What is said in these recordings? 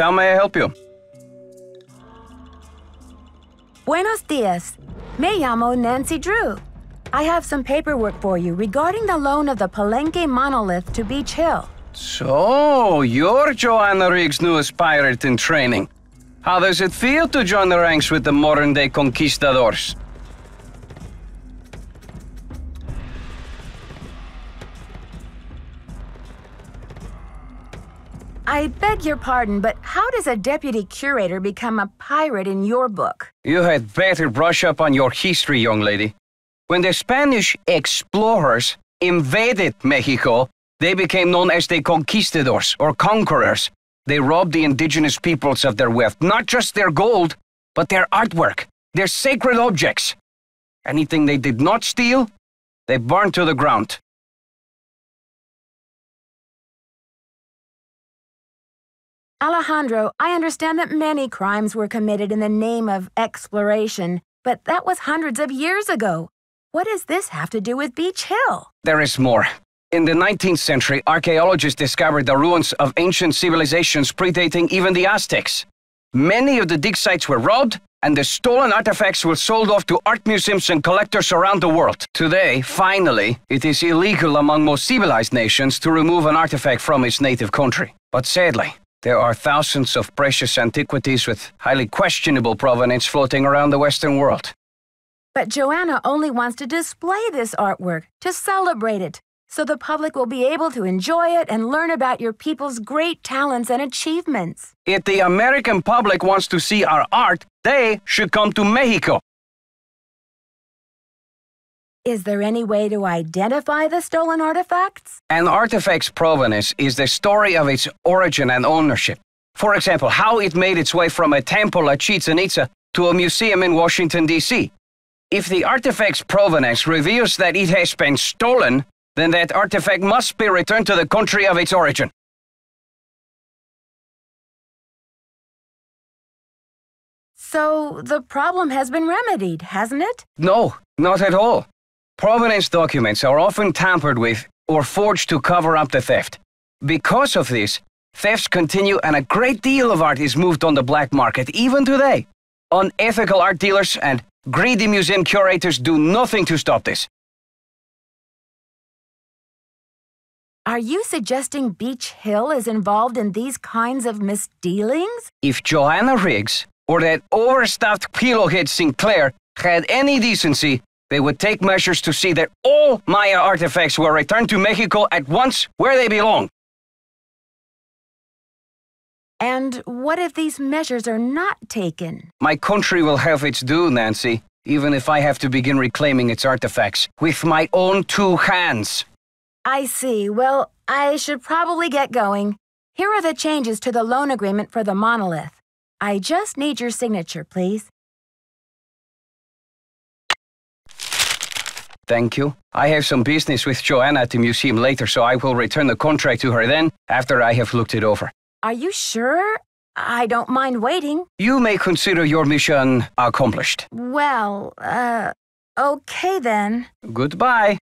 How may I help you? Buenos dias. Me llamo Nancy Drew. I have some paperwork for you regarding the loan of the Palenque monolith to Beach Hill. So, you're Joanna Riggs' newest pirate in training. How does it feel to join the ranks with the modern-day conquistadors? I beg your pardon, but how does a deputy curator become a pirate in your book? You had better brush up on your history, young lady. When the Spanish explorers invaded Mexico, they became known as the conquistadors, or conquerors. They robbed the indigenous peoples of their wealth, not just their gold, but their artwork, their sacred objects. Anything they did not steal, they burned to the ground. Alejandro, I understand that many crimes were committed in the name of exploration, but that was hundreds of years ago. What does this have to do with Beach Hill? There is more. In the 19th century, archaeologists discovered the ruins of ancient civilizations predating even the Aztecs. Many of the dig sites were robbed, and the stolen artifacts were sold off to art museums and collectors around the world. Today, finally, it is illegal among most civilized nations to remove an artifact from its native country. But sadly, there are thousands of precious antiquities with highly questionable provenance floating around the Western world. But Joanna only wants to display this artwork, to celebrate it, so the public will be able to enjoy it and learn about your people's great talents and achievements. If the American public wants to see our art, they should come to Mexico. Is there any way to identify the stolen artifacts? An artifact's provenance is the story of its origin and ownership. For example, how it made its way from a temple at Chichen Itza to a museum in Washington, D.C. If the artifact's provenance reveals that it has been stolen, then that artifact must be returned to the country of its origin. So the problem has been remedied, hasn't it? No, not at all. Provenance documents are often tampered with or forged to cover up the theft. Because of this, thefts continue and a great deal of art is moved on the black market even today. Unethical art dealers and greedy museum curators do nothing to stop this. Are you suggesting Beach Hill is involved in these kinds of misdealings? If Joanna Riggs or that overstuffed pillowhead Sinclair had any decency, they would take measures to see that all Maya artifacts were returned to Mexico at once where they belong. And what if these measures are not taken? My country will have its due, Nancy, even if I have to begin reclaiming its artifacts with my own two hands. I see. Well, I should probably get going. Here are the changes to the loan agreement for the monolith. I just need your signature, please. Thank you. I have some business with Joanna at the museum later, so I will return the contract to her then, after I have looked it over. Are you sure? I don't mind waiting. You may consider your mission accomplished. Well, okay then. Goodbye.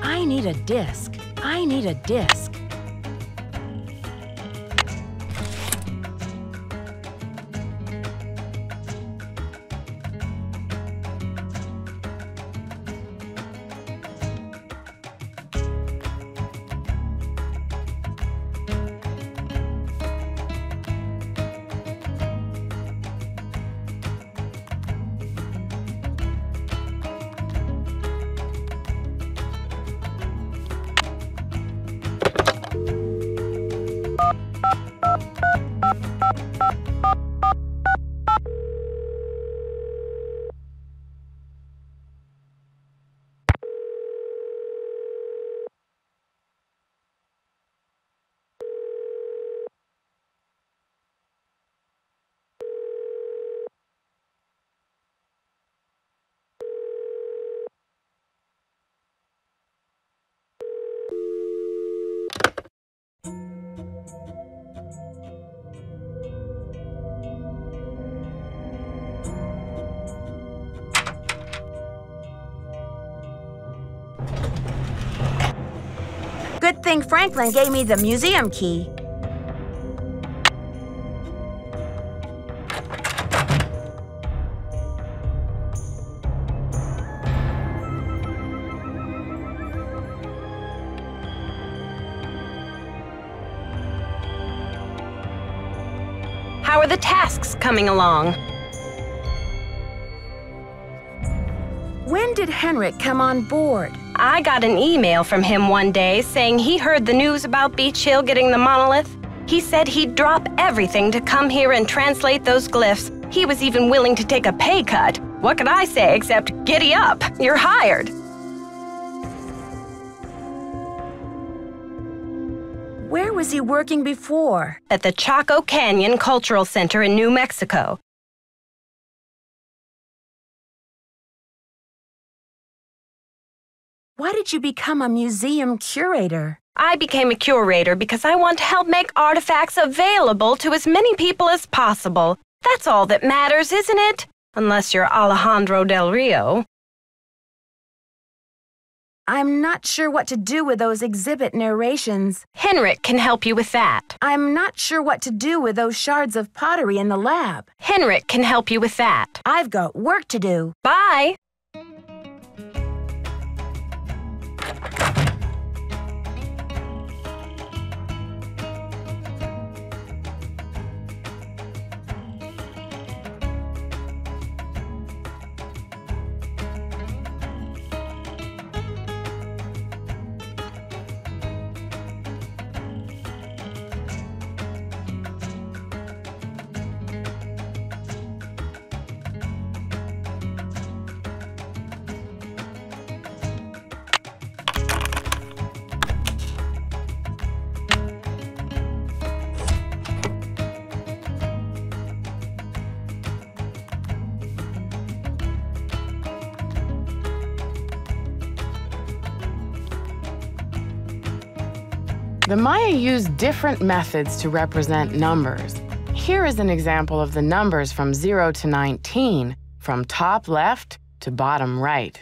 I need a disc. I need a disc. Good thing Franklin gave me the museum key. How are the tasks coming along? When did Henrik come on board? I got an email from him one day saying he heard the news about Beach Hill getting the monolith. He said he'd drop everything to come here and translate those glyphs. He was even willing to take a pay cut. What could I say except giddy up? You're hired. Where was he working before? At the Chaco Canyon Cultural Center in New Mexico. Why did you become a museum curator? I became a curator because I want to help make artifacts available to as many people as possible. That's all that matters, isn't it? Unless you're Alejandro Del Rio. I'm not sure what to do with those exhibit narrations. Henrik can help you with that. I'm not sure what to do with those shards of pottery in the lab. Henrik can help you with that. I've got work to do. Bye. The Maya used different methods to represent numbers. Here is an example of the numbers from 0 to 19, from top left to bottom right.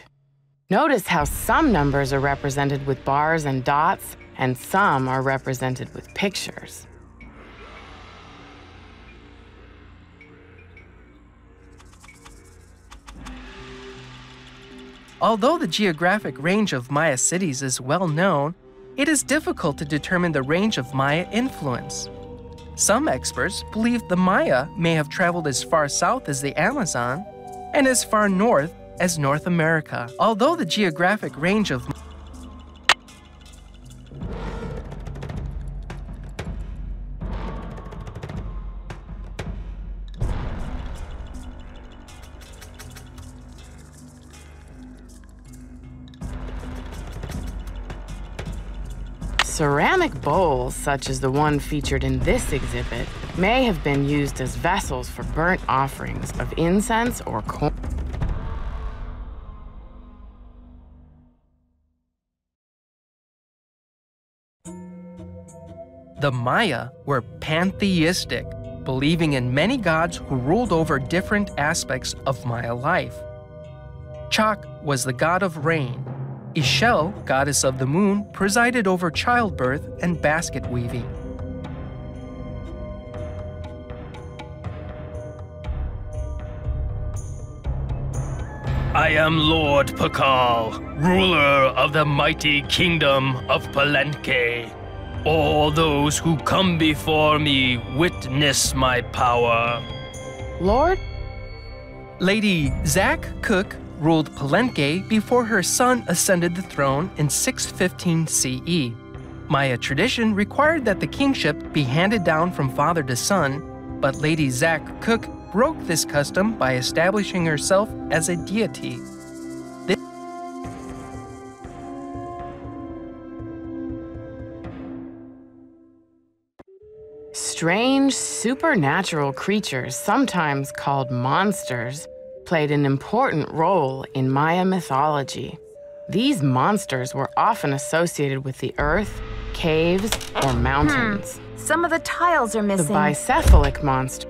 Notice how some numbers are represented with bars and dots, and some are represented with pictures. Although the geographic range of Maya cities is well known, it is difficult to determine the range of Maya influence. Some experts believe the Maya may have traveled as far south as the Amazon and as far north as North America. Although the geographic range of Ceramic bowls, such as the one featured in this exhibit, may have been used as vessels for burnt offerings of incense or corn. The Maya were pantheistic, believing in many gods who ruled over different aspects of Maya life. Chak was the god of rain. Ixchel, goddess of the moon, presided over childbirth and basket weaving. I am Lord Pakal, ruler of the mighty kingdom of Palenque. All those who come before me witness my power. Lord? Lady Zach Cook ruled Palenque before her son ascended the throne in 615 CE. Maya tradition required that the kingship be handed down from father to son, but Lady Zach Cook broke this custom by establishing herself as a deity. Strange, supernatural creatures, sometimes called monsters, played an important role in Maya mythology. These monsters were often associated with the earth, caves, or mountains. Some of the tiles are The missing. bicephalic monster.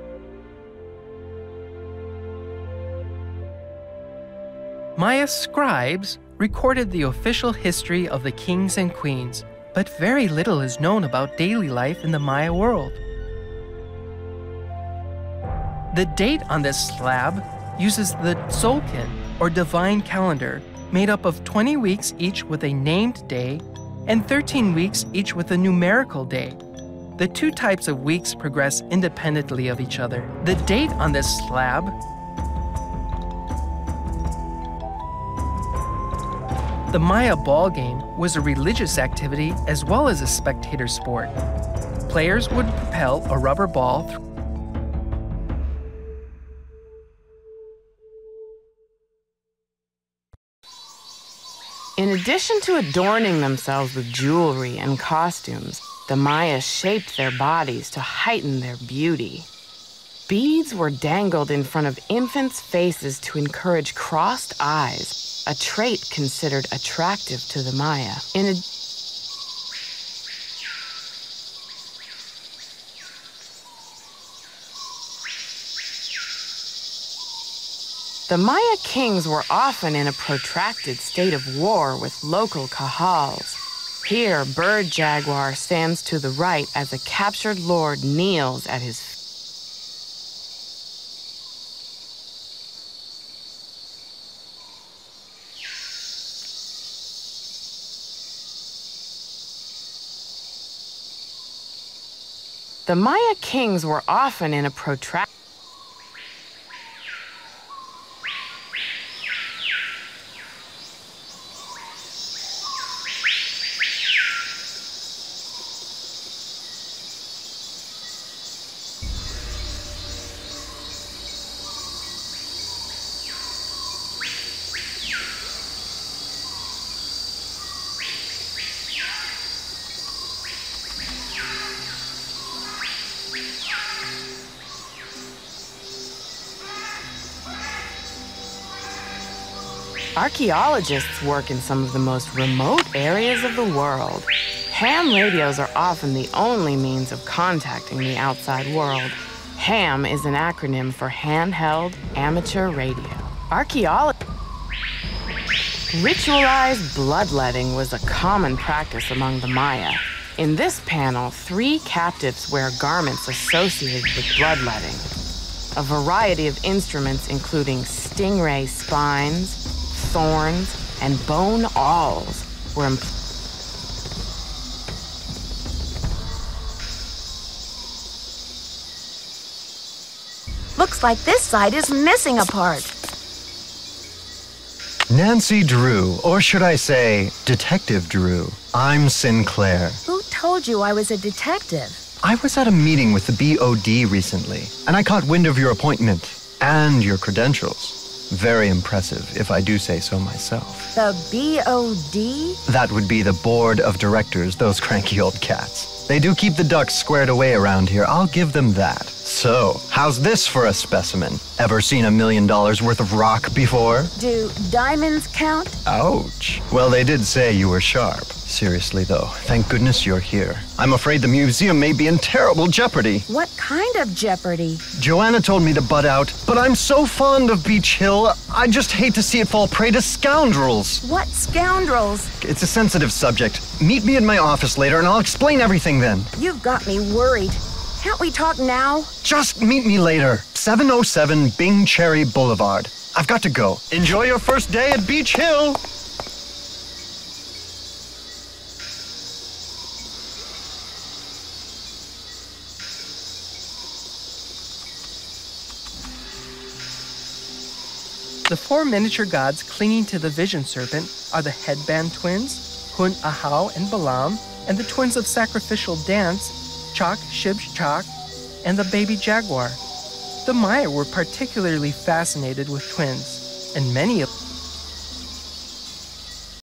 Maya scribes recorded the official history of the kings and queens, but very little is known about daily life in the Maya world. The date on this slab uses the Tzolk'in, or divine calendar, made up of 20 weeks each with a named day and 13 weeks each with a numerical day. The two types of weeks progress independently of each other. The date on this slab The Maya ball game was a religious activity as well as a spectator sport. Players would propel a rubber ball through In addition to adorning themselves with jewelry and costumes, the Maya shaped their bodies to heighten their beauty. Beads were dangled in front of infants' faces to encourage crossed eyes, a trait considered attractive to the Maya. The Maya kings were often in a protracted state of war with local kahals. Here, Bird Jaguar stands to the right as a captured lord kneels at his feet. The Maya kings were often in a protracted Archaeologists work in some of the most remote areas of the world. Ham radios are often the only means of contacting the outside world. HAM is an acronym for Handheld Amateur Radio. Ritualized bloodletting was a common practice among the Maya. In this panel, 3 captives wear garments associated with bloodletting. A variety of instruments including stingray spines, thorns, and bone awls were employed. Looks like this side is missing a part. Nancy Drew, or should I say, Detective Drew. I'm Sinclair. Who told you I was a detective? I was at a meeting with the BOD recently, and I caught wind of your appointment and your credentials. Very impressive, if I do say so myself. The BOD? That would be the board of directors, those cranky old cats. They do keep the ducks squared away around here, I'll give them that. So, how's this for a specimen? Ever seen $1 million worth of rock before? Do diamonds count? Ouch. Well, they did say you were sharp. Seriously, though, thank goodness you're here. I'm afraid the museum may be in terrible jeopardy. What kind of jeopardy? Joanna told me to butt out, but I'm so fond of Beach Hill, I just hate to see it fall prey to scoundrels. What scoundrels? It's a sensitive subject. Meet me in my office later and I'll explain everything then. You've got me worried. Can't we talk now? Just meet me later. 707 Bing Cherry Boulevard. I've got to go. Enjoy your first day at Beach Hill. The 4 miniature gods clinging to the vision serpent are the headband twins, Hun Ahau and Balaam, and the twins of sacrificial dance, Chak, Shib, Chak, and the baby jaguar. The Maya were particularly fascinated with twins, and many of